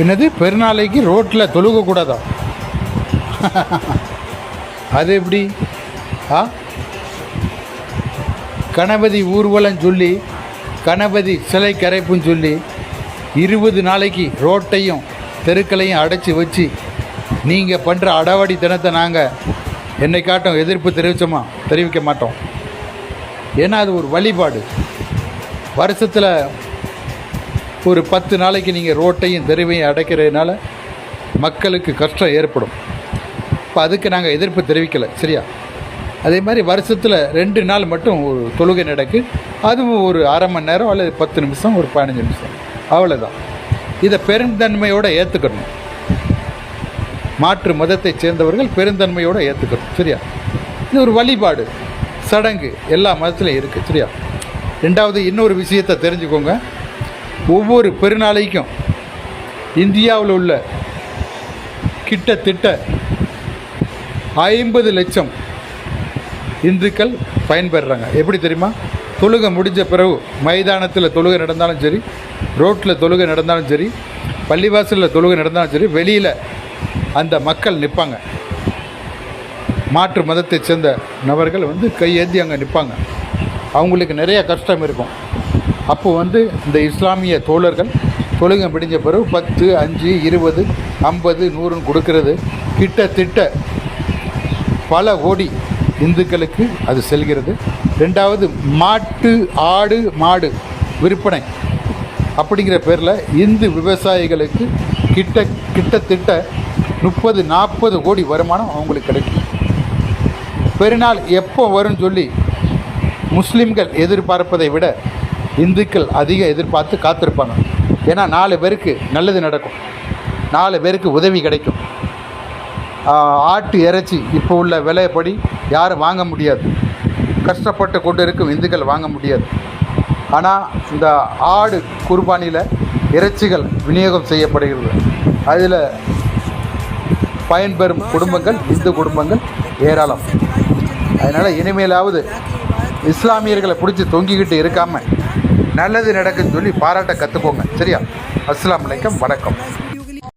என்னது பெருநாளைக்கு ரோட்டில் தொழுகக்கூடாதா? அது எப்படி? கணபதி ஊர்வலம் சொல்லி கணபதி சிலை கரைப்புன்னு சொல்லி 20 நாளைக்கு ரோட்டையும் தெருக்களையும் அடைச்சி வச்சு நீங்கள் பண்ணுற அடாவடித்தனத்தை நாங்கள் என்னை காட்டும் எதிர்ப்பு தெரிவிக்க மாட்டோம். ஏன்னா அது ஒரு வழிபாடு. வருஷத்தில் ஒரு 10 நாளைக்கு நீங்கள் ரோட்டையும் தெருவையும் அடைக்கிறதுனால மக்களுக்கு கஷ்டம் ஏற்படும். இப்போ அதுக்கு நாங்கள் எதிர்ப்பு தெரிவிக்கலை, சரியா? அதே மாதிரி வருஷத்தில் 2 நாள் மட்டும் ஒரு தொழுகை நடக்கு. அதுவும் ஒரு அரை மணி நேரம் அல்லது 10 நிமிஷம், ஒரு 15 நிமிஷம், அவ்வளோதான். இதை பெருந்தன்மையோடு ஏற்றுக்கணும். மாற்று மதத்தை சேர்ந்தவர்கள் பெருந்தன்மையோடு ஏற்றுக்கணும், சரியா? இது ஒரு வழிபாடு, சடங்கு, எல்லா மதத்துலையும் இருக்குது, சரியா? ரெண்டாவது இன்னொரு விஷயத்தை தெரிஞ்சுக்கோங்க. ஒவ்வொரு பெருநாளைக்கும் இந்தியாவில் உள்ள கிட்டத்தட்ட 50 லட்சம் இந்துக்கள் பயன்பெறுறாங்க. எப்படி தெரியுமா? தொழுகை முடிஞ்ச பிறகு மைதானத்தில் தொழுகை நடந்தாலும் சரி, ரோட்டில் தொழுகை நடந்தாலும் சரி, பள்ளிவாசலில் தொழுகை நடந்தாலும் சரி, வெளியில் அந்த மக்கள் நிற்பாங்க. மாற்று மதத்தை சேர்ந்த நபர்கள் கையேந்தி அங்கே நிற்பாங்க. அவங்களுக்கு நிறைய கஷ்டம் இருக்கும். அப்போது இந்த இஸ்லாமிய தோழர்கள் தொழுகை முடிஞ்ச பிறகு 10, 5, 20, 50, 100 கொடுக்கறது கிட்டத்தட்ட பல கோடி இந்துக்களுக்கு அது செல்கிறது. ரெண்டாவது மாட்டு, ஆடு, மாடு விற்பனை அப்படிங்கிற பேரில் இந்து விவசாயிகளுக்கு கிட்டத்தட்ட 30-40 கோடி வருமானம் அவங்களுக்கு கிடைக்கும். பெருநாள் எப்போ வரும்னு சொல்லி முஸ்லீம்கள் எதிர்பார்ப்பதை விட இந்துக்கள் அதிகம் எதிர்பார்த்து காத்திருப்பாங்க. ஏன்னா 4 பேருக்கு நல்லது நடக்கும், 4 பேருக்கு உதவி கிடைக்கும். ஆட்டு இறைச்சி இப்போ உள்ள விலைப்படி யாரும் வாங்க முடியாது, கஷ்டப்பட்டு கொண்டு இருக்கும் இந்துக்கள் வாங்க முடியாது. ஆனால் இந்த ஆடு குர்பானியில் இறைச்சிகள் விநியோகம் செய்யப்படுகிறது. அதில் பயன்பெறும் குடும்பங்கள், இந்து குடும்பங்கள் ஏராளம். அதனால் இனிமேலாவது இஸ்லாமியர்களை பிடிச்சி தொங்கிக்கிட்டு இருக்காமல் நல்லது நடக்குன்னு சொல்லி பாராட்ட கற்றுக்கோங்க, சரியா? அஸ்ஸலாமு அலைக்கும், வணக்கம்.